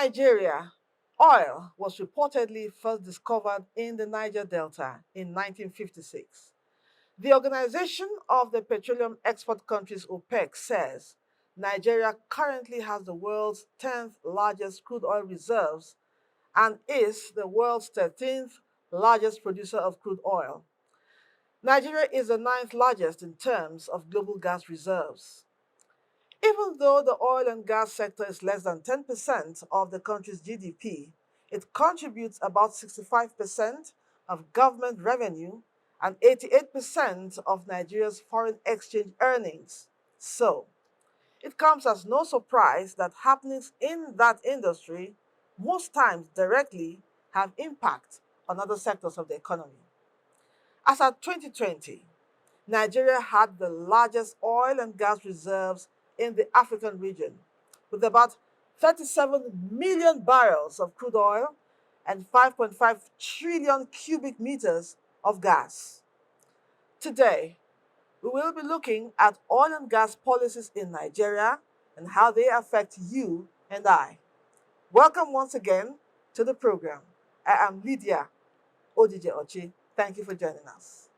Nigeria, oil was reportedly first discovered in the Niger Delta in 1956. The Organization of the Petroleum Export Countries OPEC says Nigeria currently has the world's 10th largest crude oil reserves and is the world's 13th largest producer of crude oil. Nigeria is the ninth largest in terms of global gas reserves. Even though the oil and gas sector is less than 10% of the country's GDP, it contributes about 65% of government revenue and 88% of Nigeria's foreign exchange earnings. So, it comes as no surprise that happenings in that industry most times directly have impact on other sectors of the economy. As at 2020, Nigeria had the largest oil and gas reserves in the African region, with about 37 million barrels of crude oil and 5.5 trillion cubic meters of gas. Today, we will be looking at oil and gas policies in Nigeria and how they affect you and I. Welcome once again to the program. I am Lydia Odije Ochi. Thank you for joining us.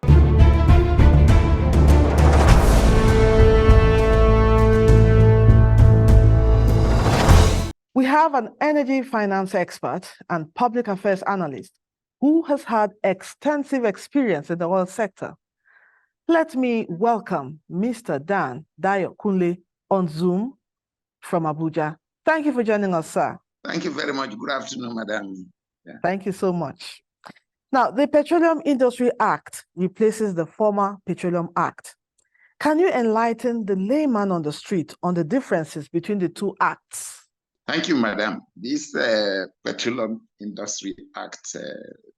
We have an energy finance expert and public affairs analyst who has had extensive experience in the oil sector. Let me welcome Mr. Dan Dayo Kunle on Zoom from Abuja. Thank you for joining us, sir. Thank you very much. Good afternoon, madam. Yeah. Thank you so much. Now, the Petroleum Industry Act replaces the former Petroleum Act. Can you enlighten the layman on the street on the differences between the two acts? Thank you, madam. This Petroleum Industry Act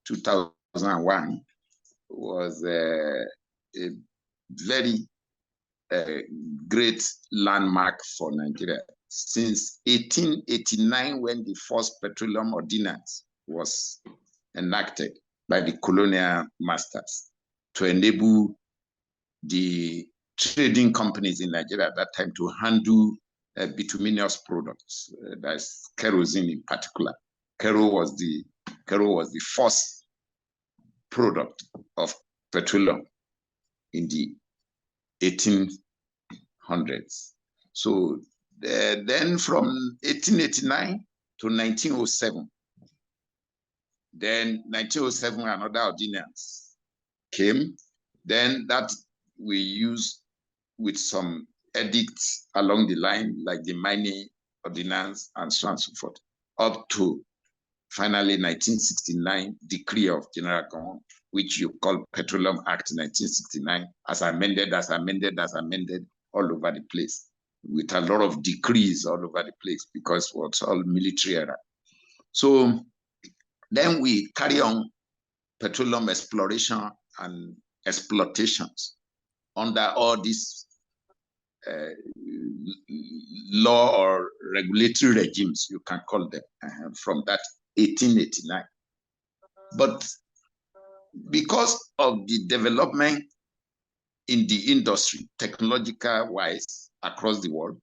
2001 was a very great landmark for Nigeria. Since 1889, when the first petroleum ordinance was enacted by the colonial masters to enable the trading companies in Nigeria at that time to handle bituminous products, that's kerosene in particular. Kerosene was the first product of petroleum in the 1800s. So then from 1889 to 1907, then 1907 another ordinance came. Then that we used with some edicts along the line, like the mining ordinance and so on and so forth, up to finally 1969 decree of General Government, which you call Petroleum Act 1969, as amended all over the place, with a lot of decrees all over the place because it was all military era. So then we carry on petroleum exploration and exploitations under all these law or regulatory regimes, you can call them, from that 1889. But because of the development in the industry, technological wise, across the world,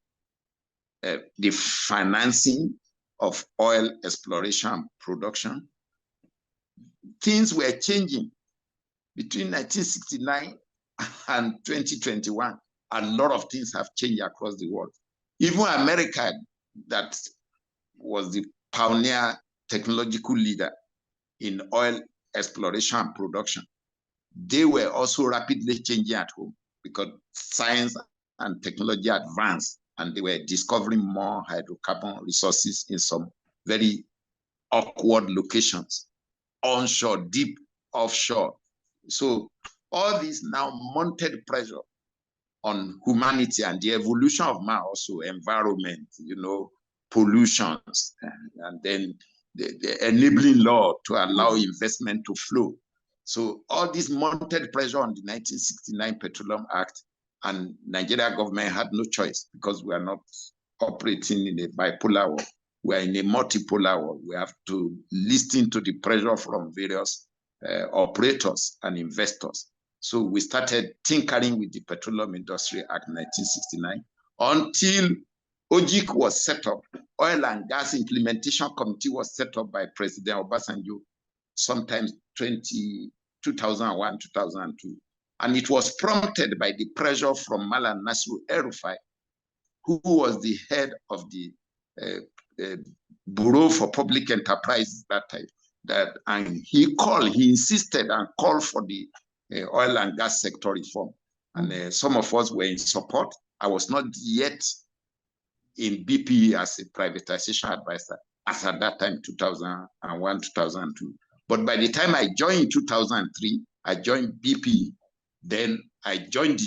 the financing of oil exploration and production, things were changing between 1969 and 2021. A lot of things have changed across the world. Even America, that was the pioneer technological leader in oil exploration and production, they were also rapidly changing at home because science and technology advanced, and they were discovering more hydrocarbon resources in some very awkward locations, onshore, deep offshore. So all this now mounted pressure on humanity and the evolution of man, also environment, pollutions, and then the enabling law to allow investment to flow. So all this mounted pressure on the 1969 Petroleum Act, and Nigeria government had no choice because we are not operating in a bipolar world. We are in a multipolar world. We have to listen to the pressure from various operators and investors. So we started tinkering with the Petroleum Industry Act 1969 until OGIC was set up. Oil and Gas Implementation Committee was set up by President Obasanjo sometime 2001, 2002. And it was prompted by the pressure from Malam Nasru El-Rufai, who was the head of the Bureau for Public Enterprise that time. And he insisted and called for the oil and gas sector reform. And some of us were in support. I was not yet in BP as a privatization advisor, as at that time, 2001, 2002. But by the time I joined in 2003, I joined BP. Then I joined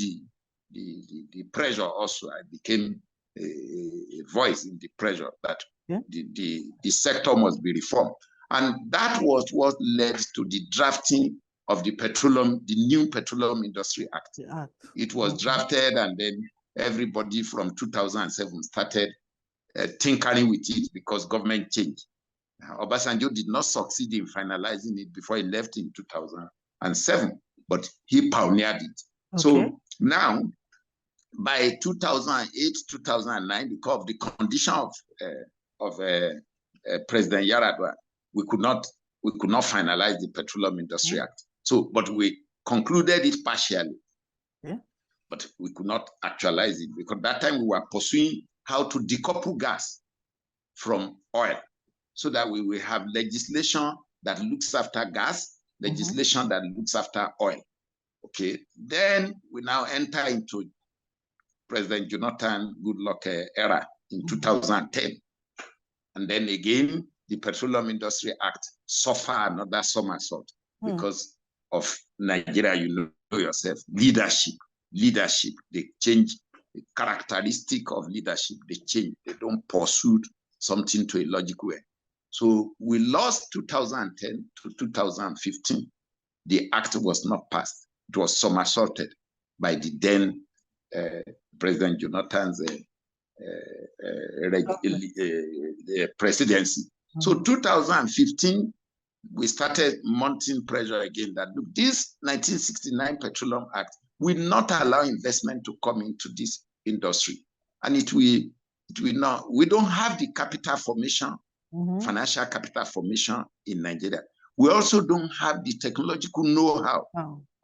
the pressure also. I became a voice in the pressure that the sector must be reformed. And that was what led to the drafting of the new Petroleum Industry Act. It was drafted, and then everybody from 2007 started tinkering with it because government changed. Obasanjo did not succeed in finalizing it before he left in 2007, but he pioneered it. So now, by 2008, 2009, because of the condition of President Yaradua, we could not finalize the Petroleum Industry Act. So, but we concluded it partially. But we could not actualize it because that time we were pursuing how to decouple gas from oil so that we will have legislation that looks after gas, legislation that looks after oil. Okay, then we now enter into President Jonathan Goodluck era in 2010. And then again, the Petroleum Industry Act suffered another somersault because of Nigeria, you know yourself, leadership, they change the characteristic of leadership, they change, they don't pursue something to a logical way. So we lost 2010 to 2015. The act was not passed. It was somersaulted by the then President Jonathan's presidency. So 2015, we started mounting pressure again that look, this 1969 Petroleum Act will not allow investment to come into this industry. And it will not, we don't have the capital formation, financial capital formation in Nigeria. We also don't have the technological know-how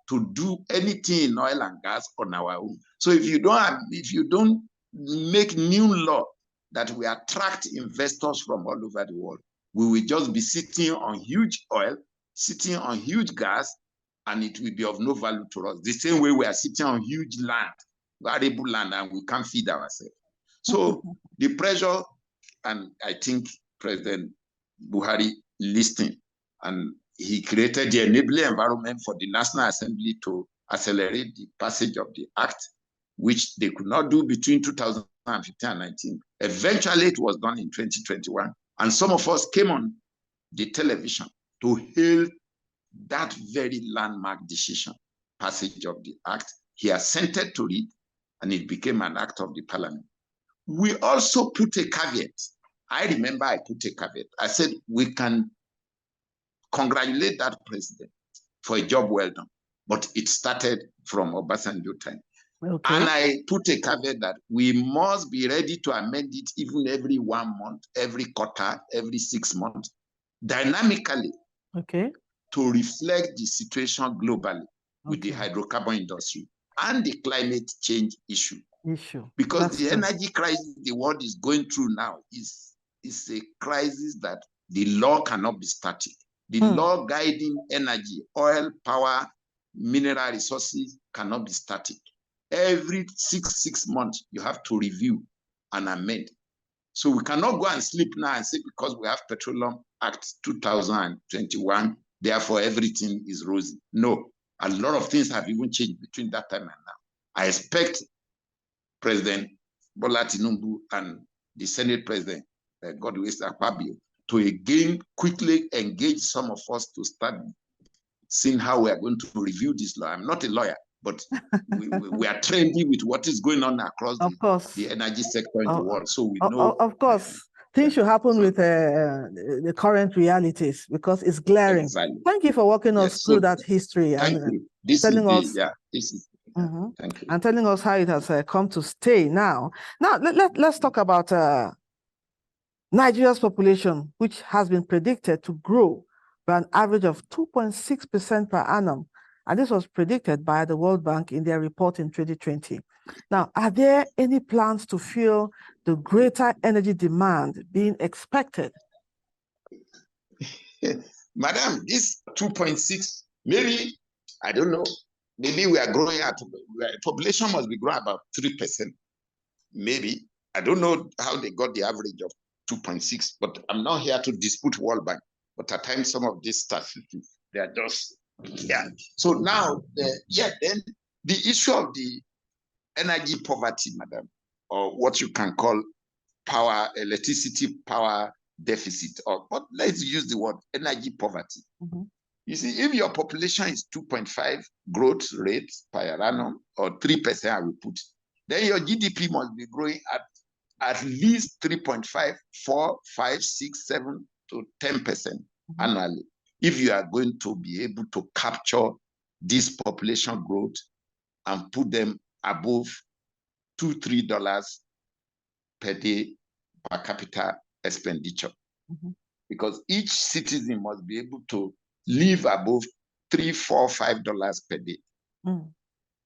to do anything in oil and gas on our own. So if you don't make new law that will attract investors from all over the world, we will just be sitting on huge oil, sitting on huge gas, and it will be of no value to us. The same way we are sitting on huge land, variable land, and we can't feed ourselves. So the pressure, and I think President Buhari listened, and he created the enabling environment for the National Assembly to accelerate the passage of the act, which they could not do between 2015 and 19. Eventually, it was done in 2021. And some of us came on the television to hail that very landmark decision, passage of the act. He assented to it, and it became an act of the parliament. We also put a caveat. I remember I put a caveat. I said, we can congratulate that president for a job well done, but it started from Obasanjo time. And I put a caveat that we must be ready to amend it even every 1 month, every quarter, every 6 months, dynamically, to reflect the situation globally with the hydrocarbon industry and the climate change issue. Because that's the energy crisis the world is going through now is a crisis that the law cannot be static. The law guiding energy, oil, power, mineral resources cannot be static. Every six months, you have to review and amend. So we cannot go and sleep now and say because we have Petroleum Act 2021, therefore everything is rosy. No, a lot of things have even changed between that time and now. I expect President Bola Tinubu and the Senate President, Godwin Akpabio, to again quickly engage some of us to start seeing how we are going to review this law. I'm not a lawyer, but we are trendy with what is going on across the energy sector in the world. So we know. Of course, things should happen with the current realities because it's glaring. Exactly. Thank you for walking us through that history and this telling us. Thank you. And telling us how it has come to stay now. Now, let's talk about Nigeria's population, which has been predicted to grow by an average of 2.6% per annum. And this was predicted by the World Bank in their report in 2020. Now, are there any plans to fill the greater energy demand being expected? Madam, this 2.6, maybe, I don't know, maybe we are growing at, population must be growing about 3%. Maybe. I don't know how they got the average of 2.6, but I'm not here to dispute World Bank. But at times, some of these statistics, they are just, yeah. So now, then the issue of the energy poverty, madam, or what you can call electricity power deficit, or but let's use the word energy poverty. You see, if your population is 2.5 growth rate per annum, or 3%, I will put, then your GDP must be growing at least 3.5, 4, 5, 6, 7 to 10% annually. If you are going to be able to capture this population growth and put them above $2, $3 per day per capita expenditure. Because each citizen must be able to live above $3, $4, $5 per day.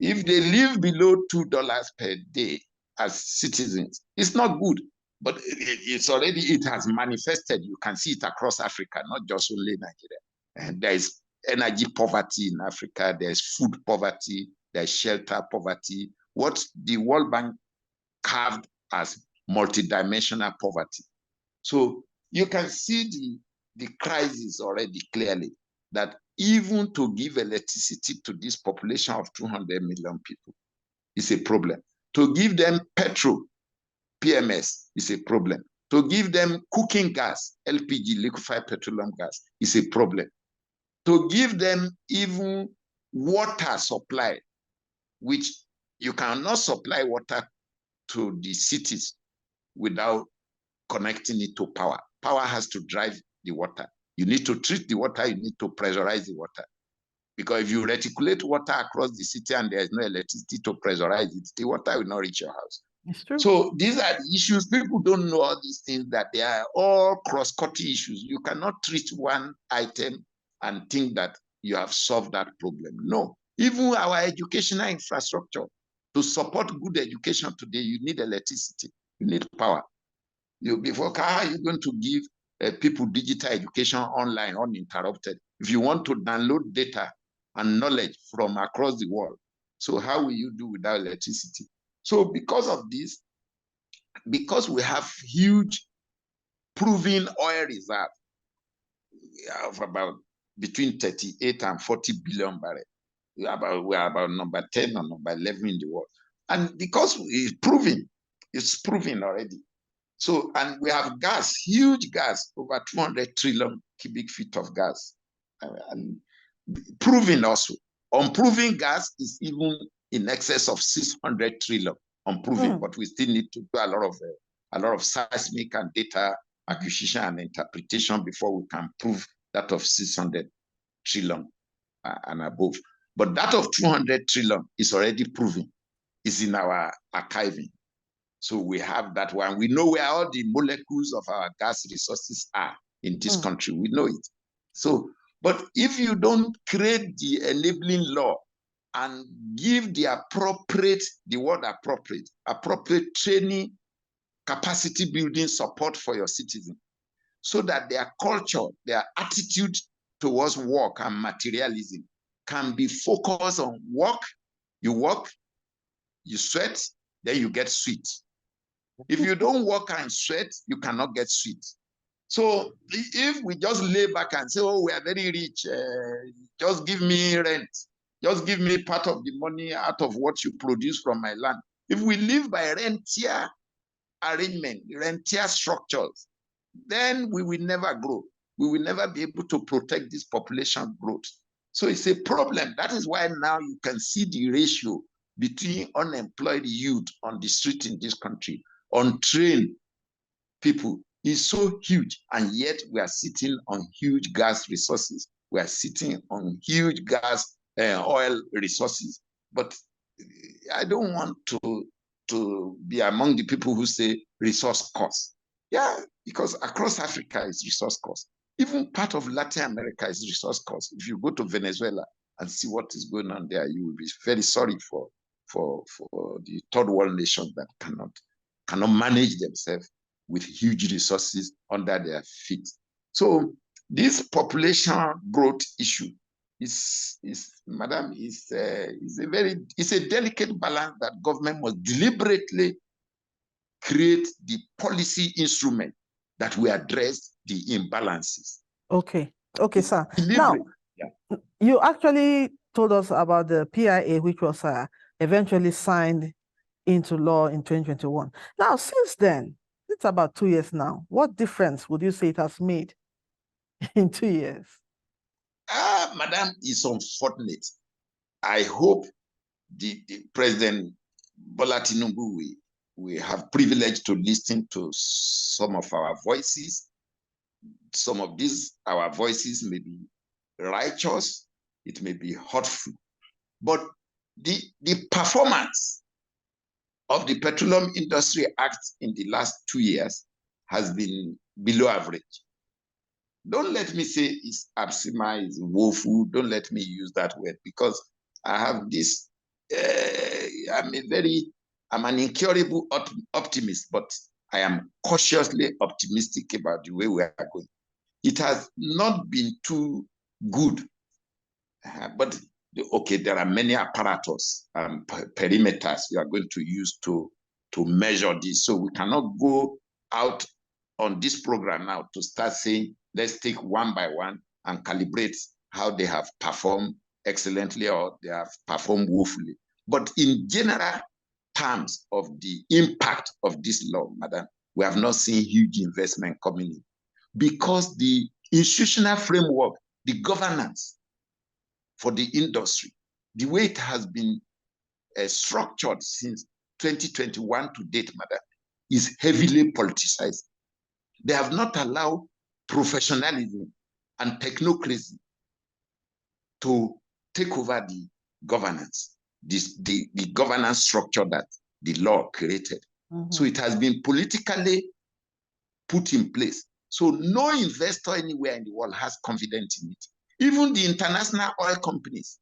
If they live below $2 per day as citizens, it's not good. But it has manifested. You can see it across Africa, not just only Nigeria. And there is energy poverty in Africa. There's food poverty. There's shelter poverty. What the World Bank carved as multidimensional poverty. So you can see the crisis already clearly, that even to give electricity to this population of 200 million people is a problem. To give them petrol, PMS, is a problem. To give them cooking gas, LPG, liquefied petroleum gas, is a problem. To give them even water supply, which you cannot supply water to the cities without connecting it to power. Power has to drive the water. You need to treat the water, you need to pressurize the water. Because if you reticulate water across the city and there's no electricity to pressurize it, the water will not reach your house. It's true. So these are the issues. People don't know all these things, that they are all cross-cutting issues. You cannot treat one item and think that you have solved that problem. No. Even our educational infrastructure, to support good education today, you need electricity, you need power. Before, how are you going to give people digital education online uninterrupted if you want to download data and knowledge from across the world? So how will you do without electricity? So because of this, because we have huge proven oil reserve of about between 38 and 40 billion barrels, we are about number 10 or number 11 in the world. And because it's proven already. So, and we have gas, huge gas, over 200 trillion cubic feet of gas. And proven also. Unproven gas is even in excess of 600 trillion, unproven, but we still need to do a lot of seismic and data acquisition and interpretation before we can prove that of 600 trillion and above. But that of 200 trillion is already proven, is in our archiving. So we have that one. We know where all the molecules of our gas resources are in this country. We know it. So, but if you don't create the enabling law and give the appropriate training, capacity building support for your citizens, so that their culture, their attitude towards work and materialism can be focused on work, you sweat, then you get sweet. If you don't work and sweat, you cannot get sweet. So if we just lay back and say, oh, we are very rich, just give me rent, just give me part of the money out of what you produce from my land. If we live by rentier arrangement, rentier structures, then we will never grow. We will never be able to protect this population growth. So it's a problem. That is why now you can see the ratio between unemployed youth on the street in this country, untrained people, is so huge. And yet we are sitting on huge gas resources. We are sitting on huge gas, oil resources. But I don't want to be among the people who say resource cost. Yeah, because across Africa is resource cost. Even part of Latin America is resource cost. If you go to Venezuela and see what is going on there, you will be very sorry for the third world nations that cannot manage themselves with huge resources under their feet. So this population growth issue madam, is a delicate balance that government must deliberately create the policy instrument that will address the imbalances. Okay, okay, sir. Deliberate. Now, you actually told us about the PIA, which was eventually signed into law in 2021. Now, since then, it's about 2 years now. What difference would you say it has made in 2 years? Madam, it's unfortunate. I hope the President Bola Tinubu we have privilege to listen to some of our voices. Some of these, our voices may be righteous, it may be hurtful, but the performance of the Petroleum Industry Act in the last 2 years has been below average. Don't let me say it's absima, it's woeful. Don't let me use that word because I have this, I'm an incurable optimist, but I am cautiously optimistic about the way we are going. It has not been too good, but okay, there are many apparatus and perimeters you are going to use to measure this. So we cannot go out on this program now to start saying, let's take one by one and calibrate how they have performed excellently or they have performed woefully. But in general terms of the impact of this law, madam, we have not seen huge investment coming in because the institutional framework, the governance for the industry, the way it has been structured since 2021 to date, madam, is heavily politicized. They have not allowed professionalism and technocracy to take over the governance, the governance structure that the law created. So it has been politically put in place. So no investor anywhere in the world has confidence in it. Even the international oil companies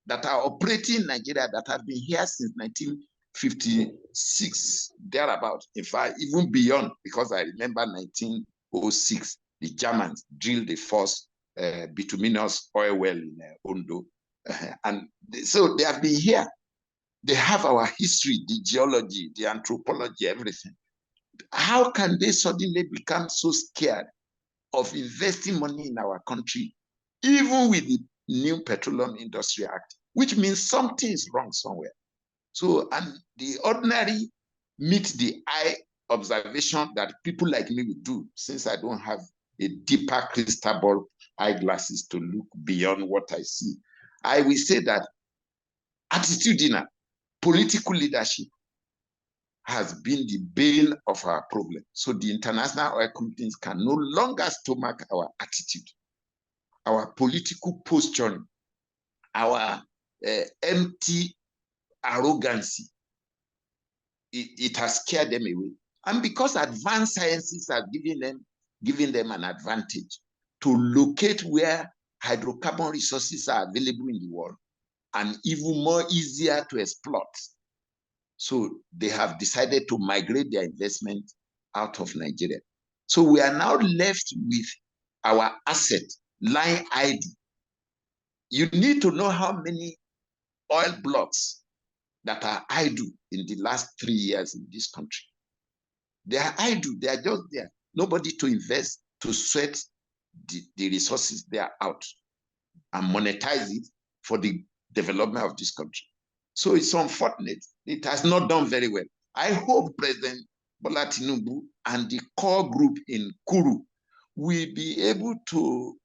that are operating in Nigeria that have been here since 1956, thereabout, in fact, even beyond, because I remember 1906, the Germans drilled the first bituminous oil well in Ondo. And so they have been here. They have our history, the geology, the anthropology, everything. How can they suddenly become so scared of investing money in our country, even with the new Petroleum Industry Act, which means something is wrong somewhere? So, and the ordinary meet the eye observation that people like me would do, since I don't have a deeper crystal ball eyeglasses to look beyond what I see. I will say that attitudinal political leadership has been the bane of our problem. So the international oil companies can no longer stomach our attitude, our political posturing, our empty arrogancy. It has scared them away. And because advanced sciences are giving them an advantage to locate where hydrocarbon resources are available in the world and even more easier to exploit. So they have decided to migrate their investment out of Nigeria. So we are now left with our asset lying idle. You need to know how many oil blocks that are idle in the last 3 years in this country. They are idle. They are just there. Nobody to invest, to sweat the resources they are out and monetize it for the development of this country. So it's unfortunate. It has not done very well. I hope President Bola Tinubu and the core group in Kuru will be able to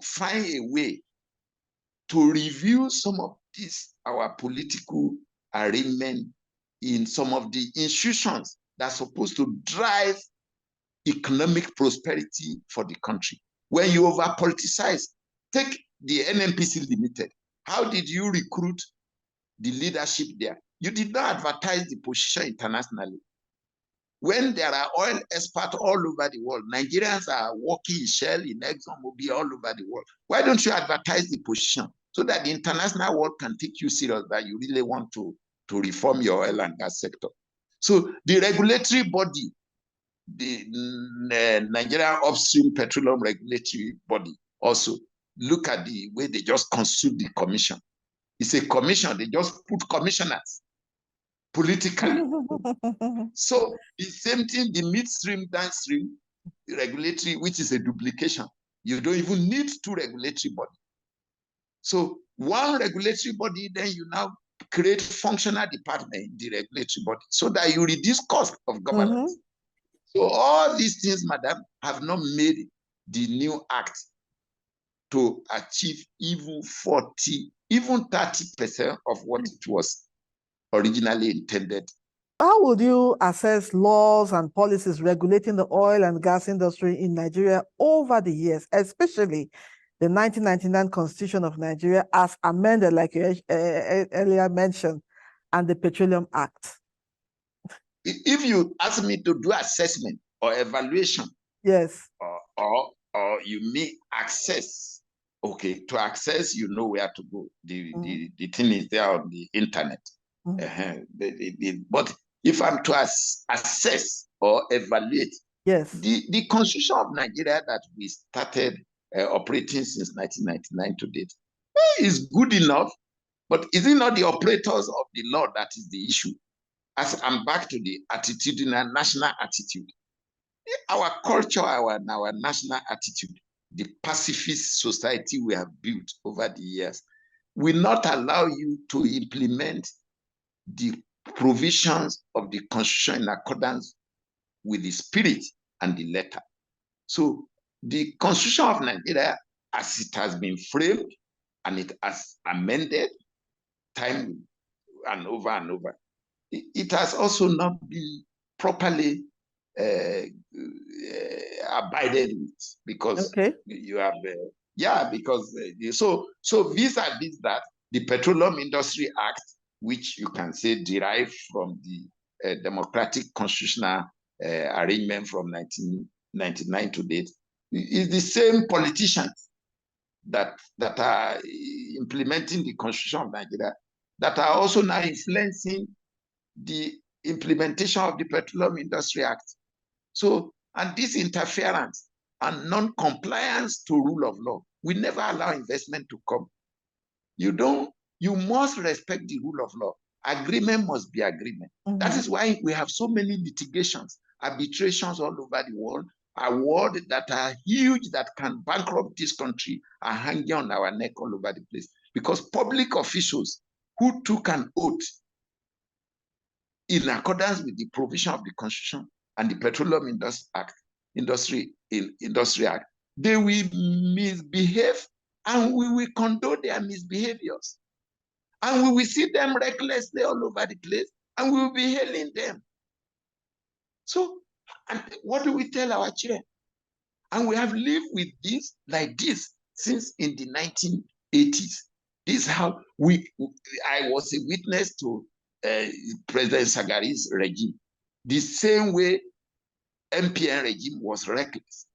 find a way to review some of this, our political arrangement in some of the institutions that are supposed to drive economic prosperity for the country. When you over politicize, take the NNPC Limited. How did you recruit the leadership there? You did not advertise the position internationally. When there are oil experts all over the world, Nigerians are working in Shell, in ExxonMobil, all over the world. Why don't you advertise the position so that the international world can take you serious that you really want to reform your oil and gas sector? So the regulatory body, the Nigerian Upstream Petroleum Regulatory Body, also look at the way they just consume the commission. It's a commission. They just put commissioners politically. So the same thing, the midstream, downstream regulatory, which is a duplication. You don't even need two regulatory bodies. So one regulatory body, then you now create functional department in the regulatory body so that you reduce cost of governance. So all these things, madam, have not made the new act to achieve even 40, even 30% of what it was originally intended. How would you assess laws and policies regulating the oil and gas industry in Nigeria over the years, especially the 1999 Constitution of Nigeria as amended, like you earlier mentioned, and the Petroleum Act? If you ask me to do assessment or evaluation, yes, or you may access, okay, to access, you know where to go. The thing is there on the internet. But if I'm to assess or evaluate, yes, the Constitution of Nigeria that we started operating since 1999 to date is good enough, but is it not the operators of the law that is the issue? As I'm back to the attitudinal national attitude, our culture, our national attitude, the pacifist society we have built over the years, will not allow you to implement the provisions of the Constitution in accordance with the spirit and the letter. So the Constitution of Nigeria, as it has been framed and it has amended time and over, it has also not been properly abided with, because you have because so vis-a-vis that the Petroleum Industry Act, which you can say derived from the democratic constitutional arrangement from 1999 to date, is the same politicians that are implementing the Constitution of Nigeria that are also now influencing the implementation of the Petroleum Industry Act. So, and this interference and non-compliance to rule of law will never allow investment to come. You must respect the rule of law. Agreement must be agreement. That is why we have so many litigations, arbitrations all over the world, awards that are huge, that can bankrupt this country, are hanging on our neck all over the place. Because public officials who took an oath in accordance with the provision of the Constitution and the Petroleum Industry Act, they will misbehave, and we will condone their misbehaviors. And we will see them recklessly all over the place, and we will be hailing them. So, and what do we tell our children? And we have lived with this like this since in the 1980s. This is how I was a witness to President Sagari's regime. The same way MPN regime was reckless.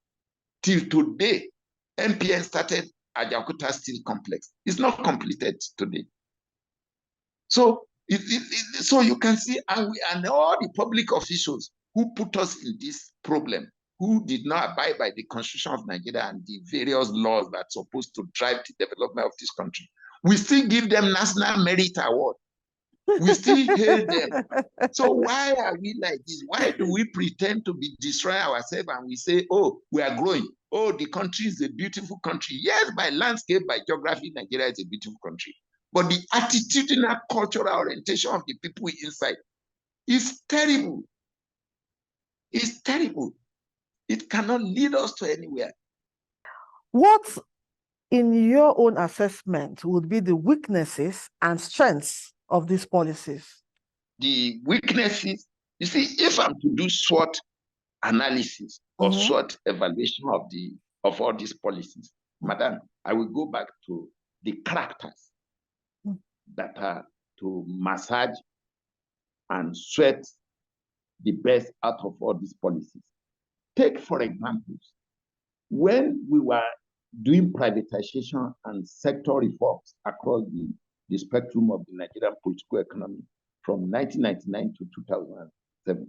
Till today, MPN started Ajaokuta Steel Complex. It's not completed today. So, so you can see, and all the public officials who put us in this problem, who did not abide by the Constitution of Nigeria and the various laws that are supposed to drive the development of this country, we still give them National Merit Award. We still hail them. So why are we like this? Why do we pretend to be destroying ourselves and we say, oh, we are growing. Oh, the country is a beautiful country. Yes, by landscape, by geography, Nigeria is a beautiful country. But the attitudinal cultural orientation of the people inside is terrible. It's terrible. It cannot lead us to anywhere. What, in your own assessment, would be the weaknesses and strengths of these policies? The weaknesses, you see, if I'm to do SWOT analysis or SWOT evaluation of all these policies, madam, I will go back to the characters that are to massage and sweat the best out of all these policies. Take, for example, when we were doing privatization and sector reforms across the spectrum of the Nigerian political economy from 1999 to 2007,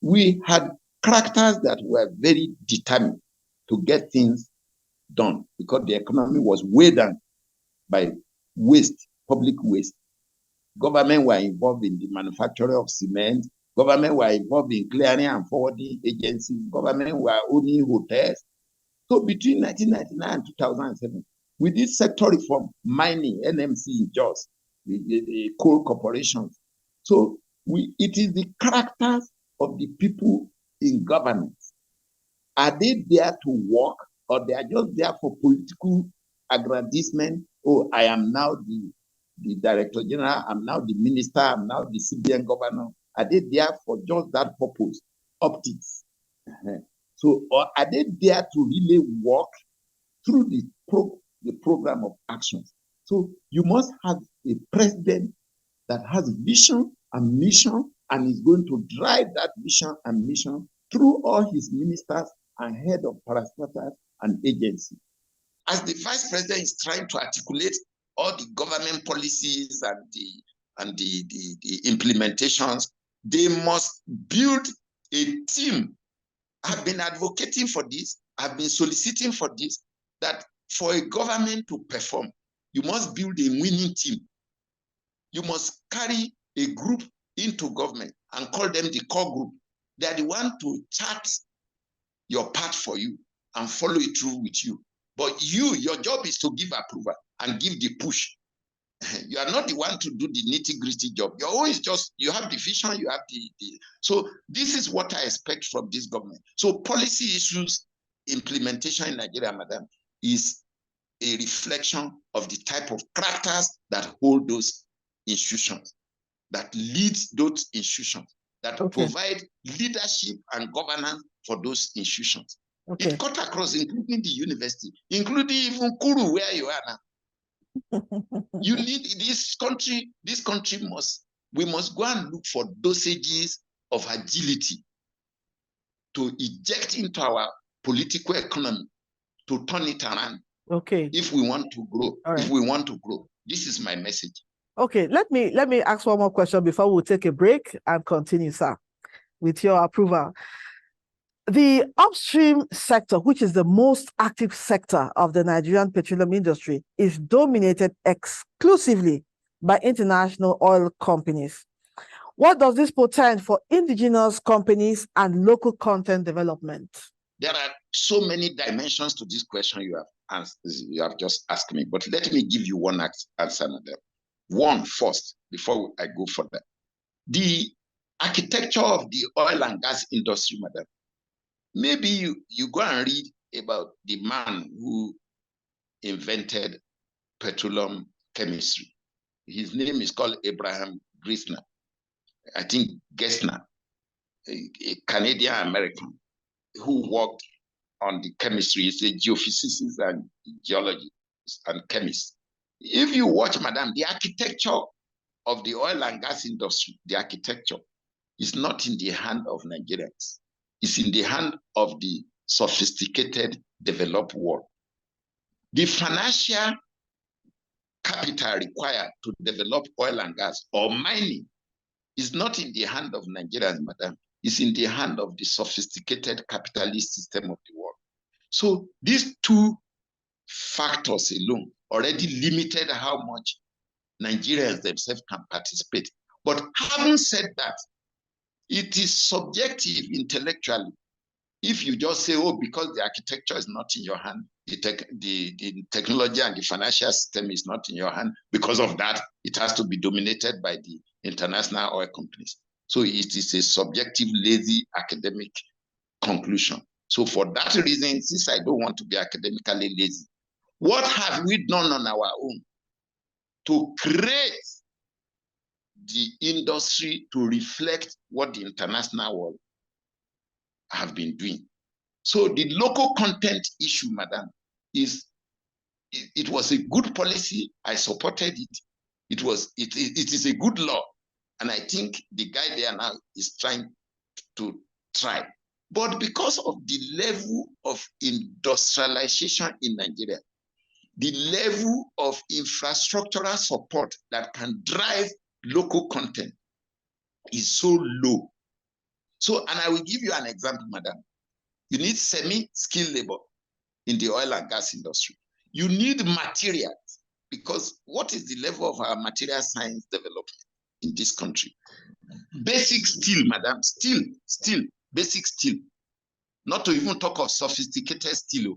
we had characters that were very determined to get things done because the economy was weighed down by waste, public waste. Government were involved in the manufacture of cement. Government were involved in clearing and forwarding agencies. Government were owning hotels. So between 1999 and 2007, we did sector reform, mining, NMC in Jos, the coal corporations. So it is the characters of the people in governance. Are they there to work, or they are just there for political aggrandizement? Oh, I am now the director general, I'm now the minister, I'm now the CBN governor. Are they there for just that purpose? Optics. So, or are they there to really work through the program of actions? So you must have a president that has vision and mission and is going to drive that vision and mission through all his ministers and head of parastatals and agencies. As the vice president is trying to articulate all the government policies and the implementations, they must build a team. I've been advocating for this, I've been soliciting for this, that for a government to perform, you must build a winning team. You must carry a group into government and call them the core group. They are the one to chart your path for you and follow it through with you. But your job is to give approval and give the push. You are not the one to do the nitty-gritty job. You're always just, you have the vision, you have so this is what I expect from this government. So policy issues implementation in Nigeria, madam, is a reflection of the type of characters that hold those institutions, that lead those institutions, that provide leadership and governance for those institutions. It cut across, including the university, including even Kuru, where you are now. You need this country we must go and look for dosages of agility to eject into our political economy, to turn it around. If we want to grow, if we want to grow. This is my message. Okay, let me ask one more question before we take a break and continue, sir, with your approval. The upstream sector, which is the most active sector of the Nigerian petroleum industry, is dominated exclusively by international oil companies. What does this portend for indigenous companies and local content development? There are so many dimensions to this question you have just asked me, but let me give you one answer, madam. One first, before I go further. The architecture of the oil and gas industry, madam. Maybe you go and read about the man who invented petroleum chemistry. His name is called Abraham Grisner. I think Gessner, a Canadian American who worked on the chemistry. He's a geophysicist and geologist and chemist. If you watch, madam, the architecture of the oil and gas industry, the architecture is not in the hand of Nigerians. It's in the hand of the sophisticated, developed world. The financial capital required to develop oil and gas or mining is not in the hand of Nigerians, madam. It's in the hand of the sophisticated capitalist system of the world. So these two factors alone already limited how much Nigerians themselves can participate. But having said that, it is subjective intellectually. If you just say, oh, because the architecture is not in your hand, the technology and the financial system is not in your hand, because of that, it has to be dominated by the international oil companies. So it is a subjective, lazy academic conclusion. So for that reason, since I don't want to be academically lazy, what have we done on our own to create the industry to reflect what the international world have been doing? So the local content issue, madam, it was a good policy. I supported it. It is a good law. And I think the guy there now is trying to try. But because of the level of industrialization in Nigeria, the level of infrastructural support that can drive local content is so low. So, and I will give you an example, madam. You need semi-skilled labor in the oil and gas industry. You need materials, because what is the level of our material science development in this country? Basic steel, madam, steel, basic steel. Not to even talk of sophisticated steel.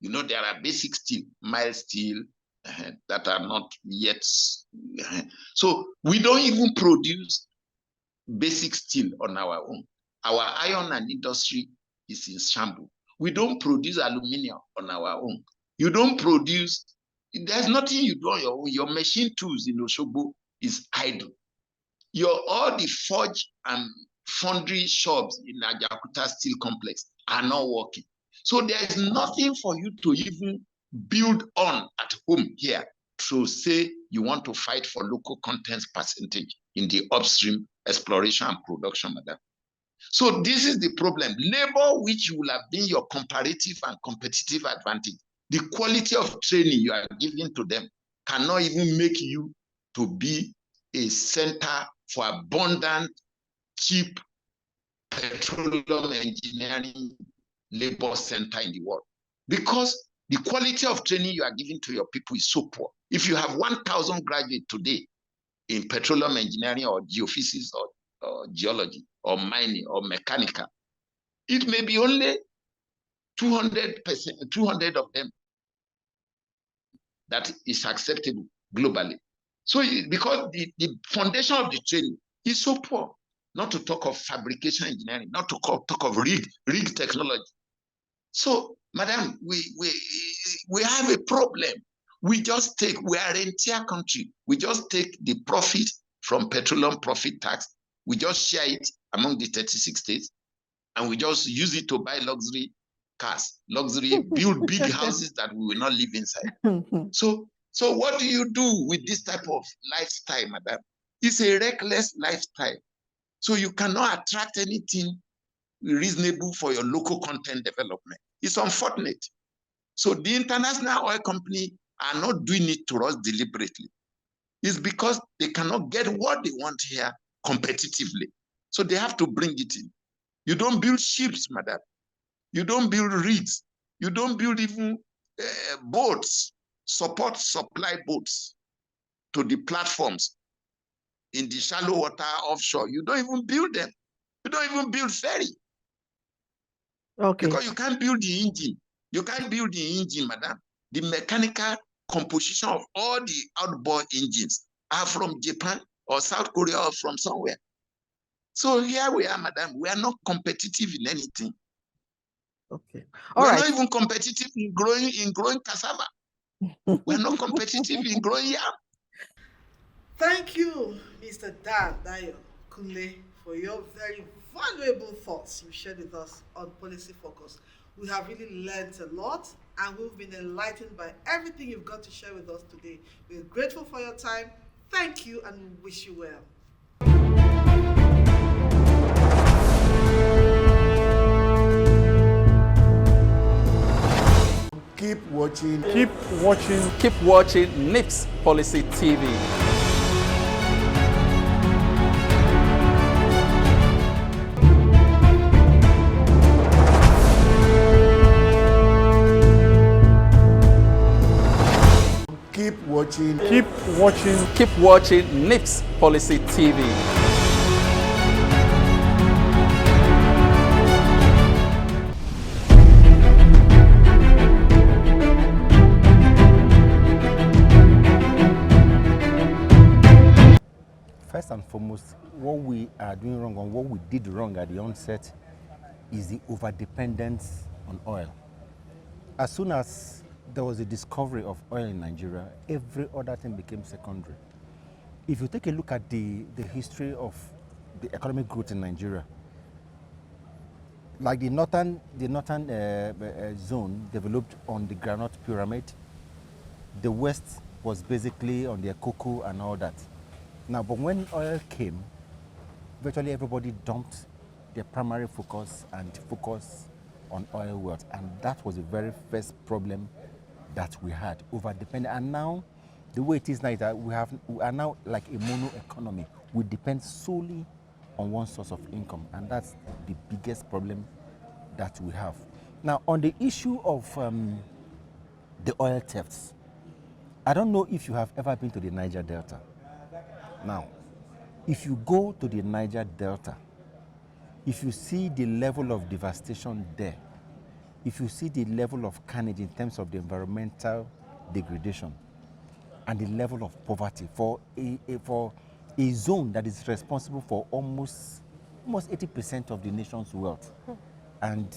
You know, there are basic steel, mild steel, that are not yet. So we don't even produce basic steel on our own. Our iron and industry is in shambles. We don't produce aluminium on our own. You don't produce, there's nothing you do on your own. Your machine tools in Osogbo is idle. All the forge and foundry shops in Ajakuta Steel Complex are not working. So there is nothing for you to even build on at home here to say you want to fight for local content percentage in the upstream exploration and production, madam. So this is the problem. Labor, which will have been your comparative and competitive advantage, the quality of training you are giving to them cannot even make you to be a center for abundant, cheap petroleum engineering labor center in the world. Because the quality of training you are giving to your people is so poor. If you have 1,000 graduates today in petroleum engineering or geophysics or geology or mining or mechanical, it may be only 200 of them that is acceptable globally. So because the foundation of the training is so poor, not to talk of fabrication engineering, not to talk of rig technology. So, madam, we have a problem. We are a rentier country. We just take the profit from petroleum profit tax. We just share it among the 36 states, and we just use it to buy luxury cars, build big houses that we will not live inside. So what do you do with this type of lifestyle, madam? It's a reckless lifestyle. So you cannot attract anything reasonable for your local content development. It's unfortunate. So the international oil company are not doing it to us deliberately. It's because they cannot get what they want here competitively. So they have to bring it in. You don't build ships, madam. You don't build rigs. You don't build even boats, supply boats to the platforms in the shallow water offshore. You don't even build them. You don't even build ferry. Okay. Because you can't build the engine. You can't build the engine, madam. The mechanical composition of all the outboard engines are from Japan or South Korea or from somewhere. So here we are, madam. We are not competitive in anything. Okay. All right. We're not even competitive in growing cassava. We're not competitive in growing yam. Thank you, Mr. Dan Dayo Kunle, for your very valuable thoughts you shared with us on Policy Focus. We have really learned a lot, and we've been enlightened by everything you've got to share with us today. We're grateful for your time. Thank you, and we wish you well. Keep watching. Keep watching. Keep watching NIPSS Policy TV. Keep watching. Keep watching. Keep watching NIPSS Policy TV. First and foremost, what we are doing wrong and what we did wrong at the onset is the overdependence on oil. As soon as there was a discovery of oil in Nigeria, every other thing became secondary. If you take a look at the history of the economic growth in Nigeria, like the northern zone developed on the granite pyramid, the west was basically on their cocoa and all that. Now, but when oil came, virtually everybody dumped their primary focus and focus on oil wealth. And that was the very first problem that we had, over dependent. And now, the way it is now is that we are now like a mono economy. We depend solely on one source of income, and that's the biggest problem that we have. Now, on the issue of the oil thefts, I don't know if you have ever been to the Niger Delta. Now, if you go to the Niger Delta, if you see the level of devastation there, if you see the level of carnage in terms of the environmental degradation and the level of poverty for a zone that is responsible for almost 80% of the nation's wealth, and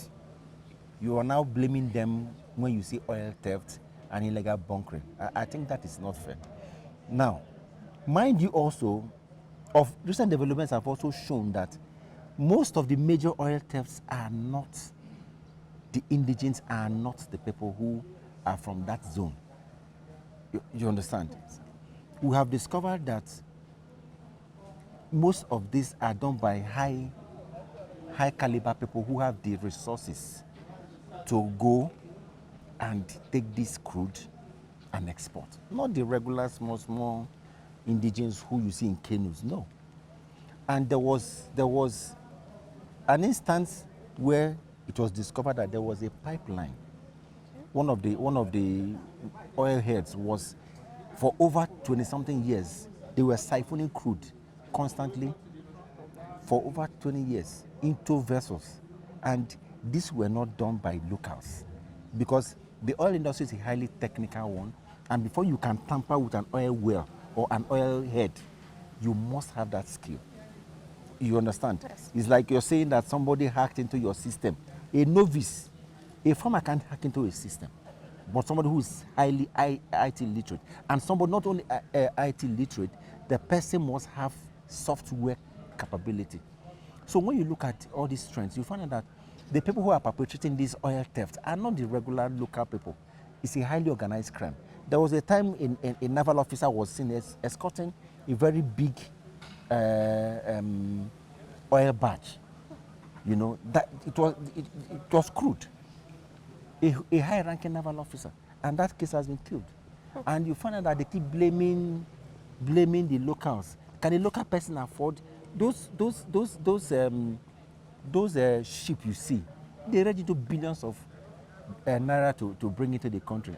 you are now blaming them when you see oil theft and illegal bunkering. I think that is not fair. Now, mind you also, of recent developments have also shown that most of the major oil thefts are not the indigenes, are not the people who are from that zone. You understand? We have discovered that most of these are done by high caliber people who have the resources to go and take this crude and export. Not the regular small indigenes who you see in canoes, no. And there was an instance where it was discovered that there was a pipeline. One of the oil heads was, for over 20-something years, they were siphoning crude constantly for over 20 years into vessels. And these were not done by locals, because the oil industry is a highly technical one, and before you can tamper with an oil well or an oil head, you must have that skill. You understand? Yes. It's like you're saying that somebody hacked into your system. A novice, a farmer can't hack into a system, but somebody who is highly IT literate, and somebody not only IT literate, the person must have software capability. So when you look at all these trends, you find out that the people who are perpetrating these oil thefts are not the regular local people. It's a highly organized crime. There was a time a naval officer was seen escorting a very big oil barge. You know, that it was crude. A high-ranking naval officer, and that case has been killed. And you find out that they keep blaming the locals. Can a local person afford those ship you see? They range into billions of naira to bring into the country.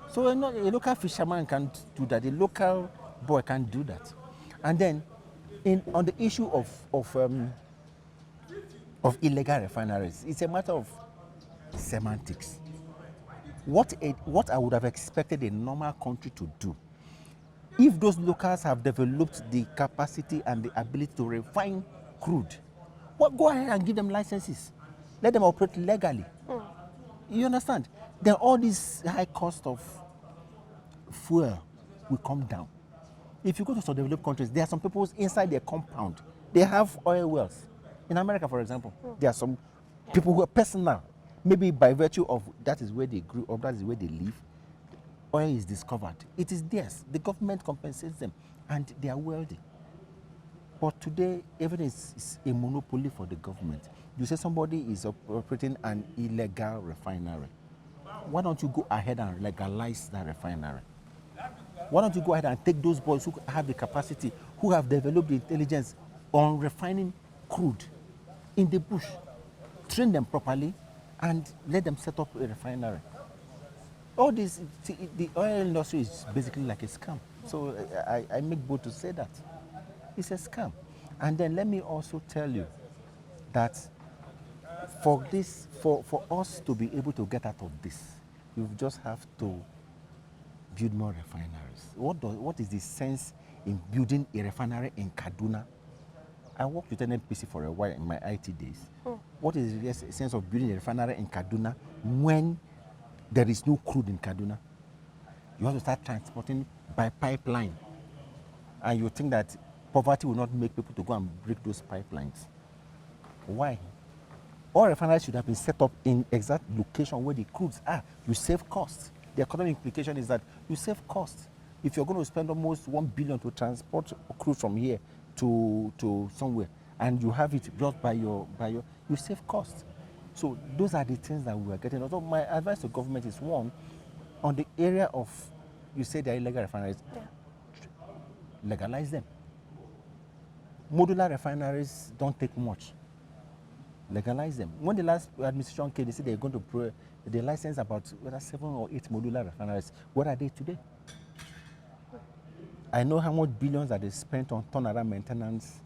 So a local fisherman can't do that. A local boy can't do that. And then, on the issue of illegal refineries, it's a matter of semantics. What I would have expected a normal country to do, if those locals have developed the capacity and the ability to refine crude, well, go ahead and give them licenses. Let them operate legally. You understand? Then all this high cost of fuel will come down. If you go to some developed countries, there are some people inside their compound, they have oil wells. In America, for example, there are some people who are personal, maybe by virtue of that is where they grew up, that is where they live, oil is discovered. It is theirs. The government compensates them, and they are wealthy. But today, everything is a monopoly for the government. You say somebody is operating an illegal refinery. Why don't you go ahead and legalize that refinery? Why don't you go ahead and take those boys who have the capacity, who have developed the intelligence on refining crude in the bush, train them properly, and let them set up a refinery? All this, the oil industry is basically like a scam. So I make bold to say that. It's a scam. And then let me also tell you that for us to be able to get out of this, you just have to build more refineries. What is the sense in building a refinery in Kaduna? I worked with NIPSS for a while in my IT days. What is the sense of building a refinery in Kaduna when there is no crude in Kaduna? You have to start transporting by pipeline. And you think that poverty will not make people to go and break those pipelines. Why? All refineries should have been set up in exact location where the crudes are. You save costs. The economic implication is that you save costs. If you're going to spend almost 1 billion to transport crude from here to somewhere, and you have it built by your, you save cost. So those are the things that we are getting. Also, my advice to government is, one, on the area of, you say there are illegal refineries, legalize them. Modular refineries don't take much. Legalize them. When the last administration came, they said they're going to they license about whether 7 or 8 modular refineries. What are they today? I know how much billions that they spent on turnaround maintenance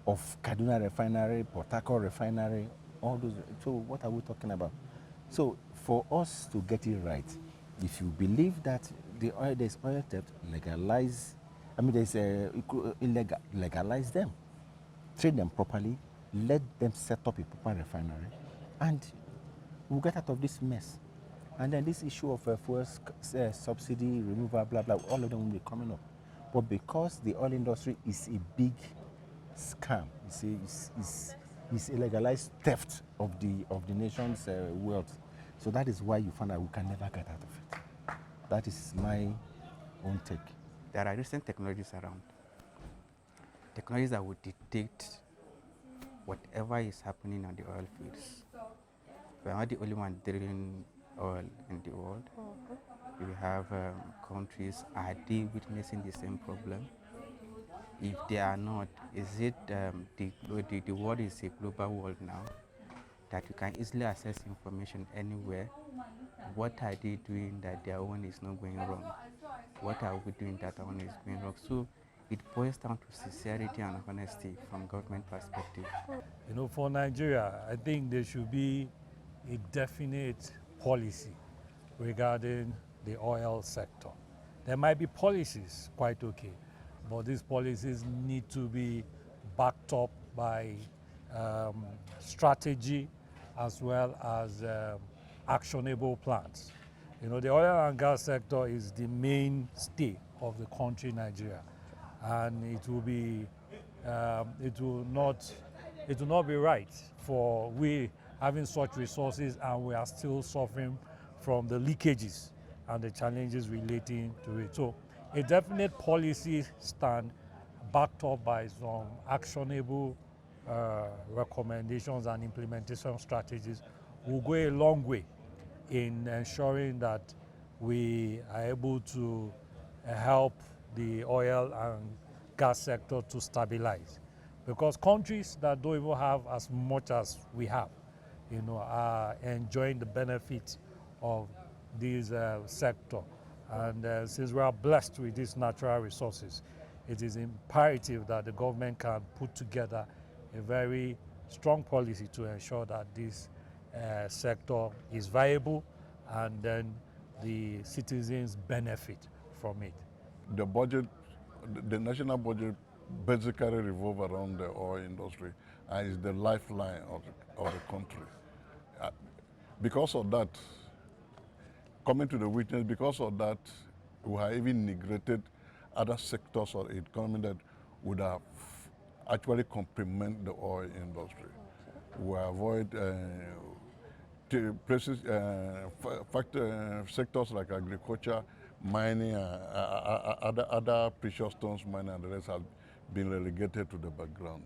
of Kaduna refinery, Port Harcourt refinery, all those. So what are we talking about? So for us to get it right, if you believe that there's oil theft, legalize. I mean, there's illegal, legalize them, treat them properly, let them set up a proper refinery, and we'll get out of this mess. And then this issue of fuel subsidy removal, blah blah, all of them will be coming up. But because the oil industry is a big scam, it's a legalized theft of the nation's wealth. So that is why you find that we can never get out of it. That is my own take. There are recent technologies around. Technologies that would detect whatever is happening on the oil fields. We are not the only one drilling oil in the world. We have countries, are they witnessing the same problem? If they are not, is it the world is a global world now that you can easily access information anywhere? What are they doing that their own is not going wrong? What are we doing that our own is going wrong? So it boils down to sincerity and honesty from government perspective. You know, for Nigeria, I think there should be a definite policy regarding the oil sector. There might be policies, quite okay, but these policies need to be backed up by strategy as well as actionable plans. You know, the oil and gas sector is the mainstay of the country, Nigeria, and it will not be right for we having such resources and we are still suffering from the leakages and the challenges relating to it. So a definite policy stand backed up by some actionable recommendations and implementation strategies will go a long way in ensuring that we are able to help the oil and gas sector to stabilize. Because countries that don't even have as much as we have, you know, are enjoying the benefits of this sector. And since we are blessed with these natural resources, it is imperative that the government can put together a very strong policy to ensure that this sector is viable and then the citizens benefit from it. The budget, the national budget basically revolves around the oil industry and is the lifeline of the country. Because of that, coming to the witness, because of that, we have even neglected other sectors of the economy that would have actually complement the oil industry. We avoid places, sectors like agriculture, mining, other precious stones mining, and the rest have been relegated to the background,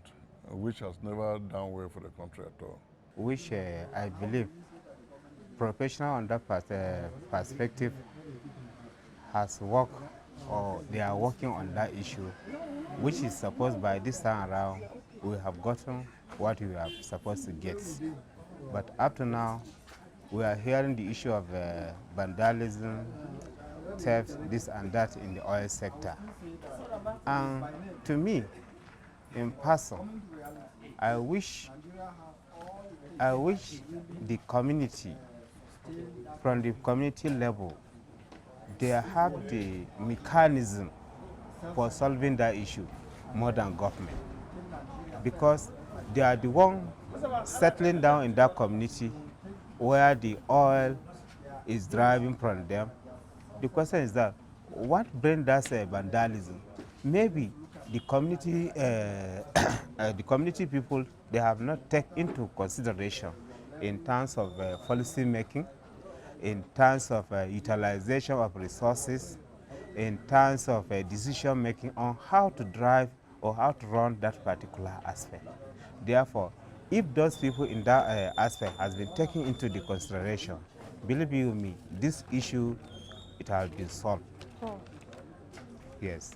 which has never done well for the country at all. Which I believe professional on that perspective has worked, or they are working on that issue, which is supposed by this time around we have gotten what we are supposed to get. But up to now, we are hearing the issue of vandalism, theft, this and that in the oil sector. And to me, in person, I wish the community, from the community level, they have the mechanism for solving that issue more than government, because they are the one settling down in that community where the oil is driving from them. The question is that what brings that vandalism? Maybe the community, the community people, they have not taken into consideration in terms of policy making, in terms of utilization of resources, in terms of decision making on how to drive or how to run that particular aspect. Therefore, if those people in that aspect has been taken into the consideration, believe you me, this issue, it has been solved. Yes.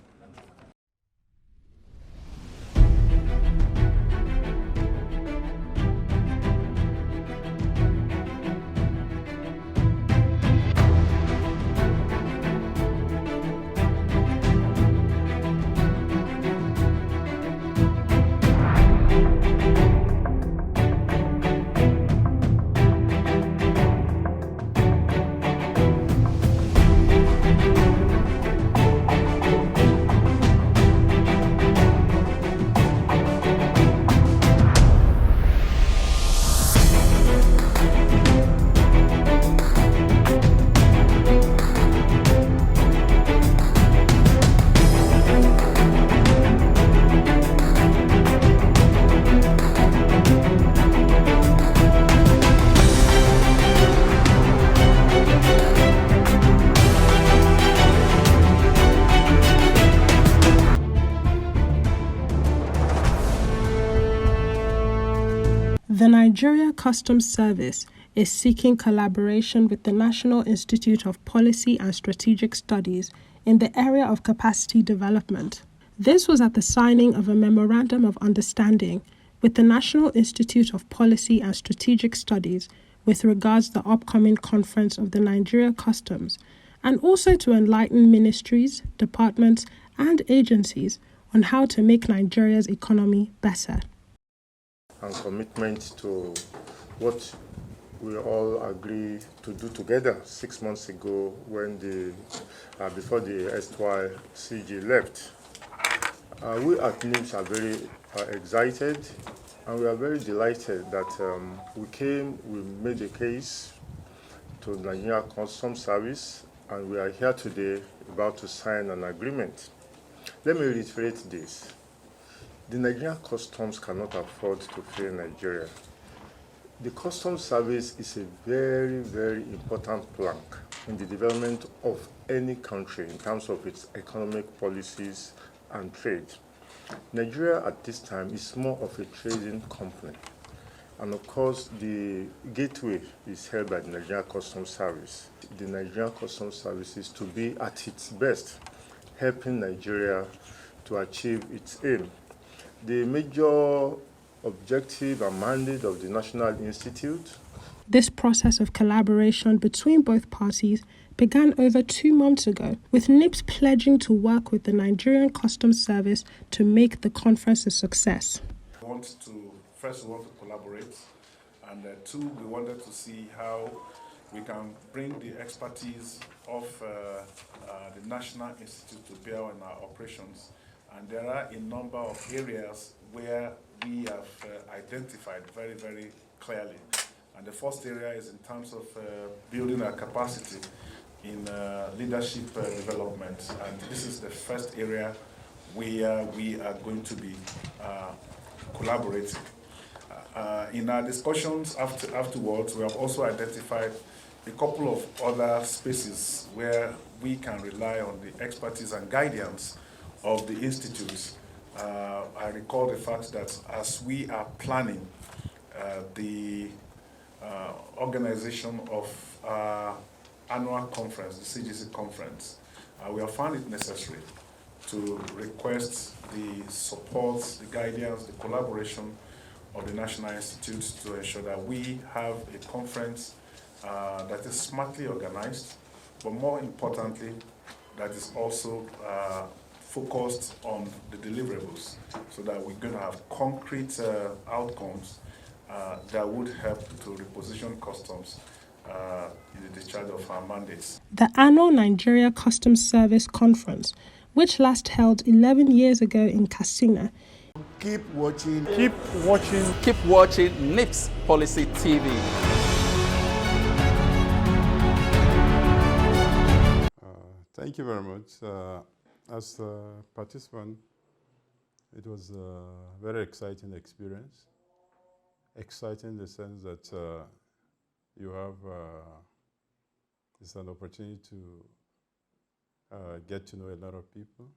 The Nigeria Customs Service is seeking collaboration with the National Institute of Policy and Strategic Studies in the area of capacity development. This was at the signing of a Memorandum of Understanding with the National Institute of Policy and Strategic Studies with regards to the upcoming conference of the Nigeria Customs, and also to enlighten ministries, departments, and agencies on how to make Nigeria's economy better. And commitment to what we all agreed to do together 6 months ago when before the SY CG left. We at NIPSS are very excited, and we are very delighted that we made a case to the Nigeria Customs Service, and we are here today about to sign an agreement. Let me reiterate this. The Nigerian Customs cannot afford to fail Nigeria. The Customs Service is a very, very important plank in the development of any country in terms of its economic policies and trade. Nigeria at this time is more of a trading company. And of course, the gateway is held by the Nigerian Customs Service. The Nigerian Customs Service is to be at its best, helping Nigeria to achieve its aim. The major objective and mandate of the National Institute. This process of collaboration between both parties began over 2 months ago, with NIPSS pledging to work with the Nigerian Customs Service to make the conference a success. First, we want to collaborate, and two, we wanted to see how we can bring the expertise of the National Institute to bear on our operations. And there are a number of areas where we have identified very, very clearly. And the first area is in terms of building our capacity in leadership development. And this is the first area where we are going to be collaborating. In our discussions afterwards, we have also identified a couple of other spaces where we can rely on the expertise and guidance of the institutes. I recall the fact that as we are planning the organization of our annual conference, the CGC conference, we have found it necessary to request the support, the guidance, the collaboration of the National Institute to ensure that we have a conference that is smartly organized, but more importantly, that is also focused on the deliverables, so that we're going to have concrete outcomes that would help to reposition customs in the discharge of our mandates. The annual Nigeria Customs Service Conference, which last held 11 years ago in Katsina. Keep watching. Keep watching. Keep watching NIPSS Policy TV. Thank you very much. As a participant, it was a very exciting experience. Exciting in the sense that you have it's an opportunity to get to know a lot of people,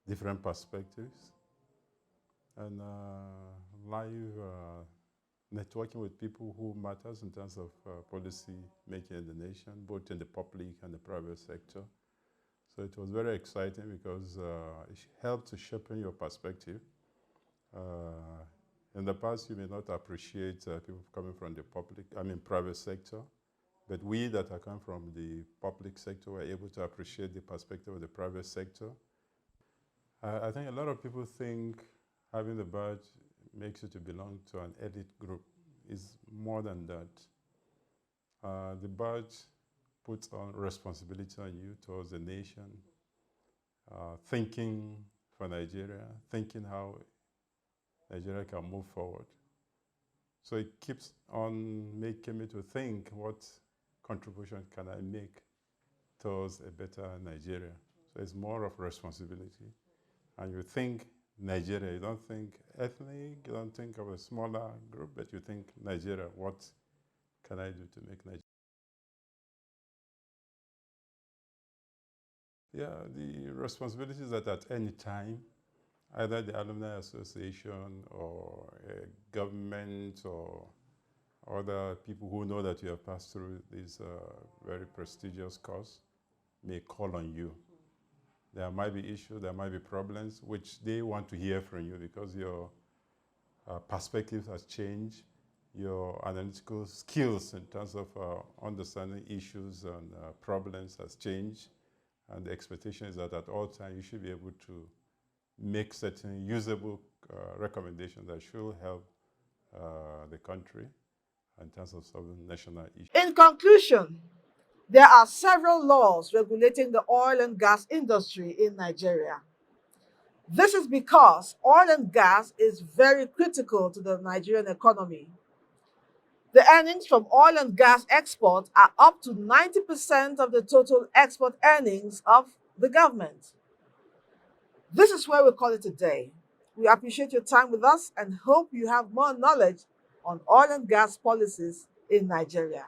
different perspectives, and live networking with people who matters in terms of policy making in the nation, both in the public and the private sector. So it was very exciting because it helped to sharpen your perspective. In the past, you may not appreciate people coming from the private sector, but we that are coming from the public sector were able to appreciate the perspective of the private sector. I think a lot of people think having the badge makes you to belong to an elite group. It's more than that. The badge puts on responsibility on you towards the nation, thinking for Nigeria, thinking how Nigeria can move forward. So it keeps on making me to think, what contribution can I make towards a better Nigeria? So it's more of responsibility. And you think Nigeria, you don't think ethnic, you don't think of a smaller group, but you think Nigeria, what can I do to make Nigeria? Yeah, the responsibility is that at any time, either the Alumni Association or a government or other people who know that you have passed through this very prestigious course may call on you. There might be issues, there might be problems, which they want to hear from you because your perspective has changed, your analytical skills in terms of understanding issues and problems has changed, and the expectation is that at all times you should be able to make certain usable recommendations that should help the country in terms of solving national issues. In conclusion, there are several laws regulating the oil and gas industry in Nigeria. This is because oil and gas is very critical to the Nigerian economy. The earnings from oil and gas export are up to 90% of the total export earnings of the government. This is where we call it a day. We appreciate your time with us and hope you have more knowledge on oil and gas policies in Nigeria.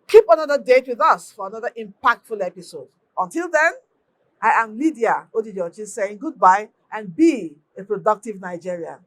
Keep another date with us for another impactful episode. Until then, I am Lydia Odijochi saying goodbye and be a productive Nigerian.